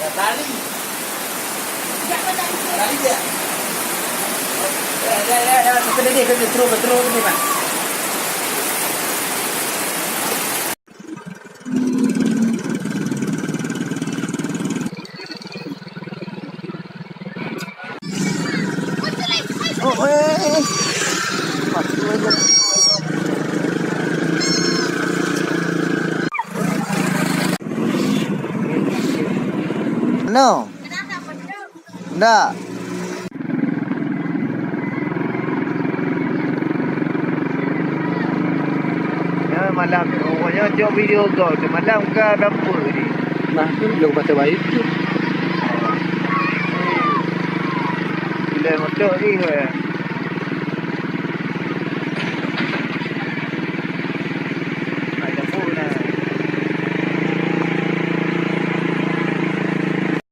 Tali. Tali dia. Ya. Kena dia terus ni, Pak. Oh. Masuk aja. No. Enggak. Ya malam pokoknya tengok video kau tu malam ke apa ni. Nah, tu belum kata baik tu. Bila motor ni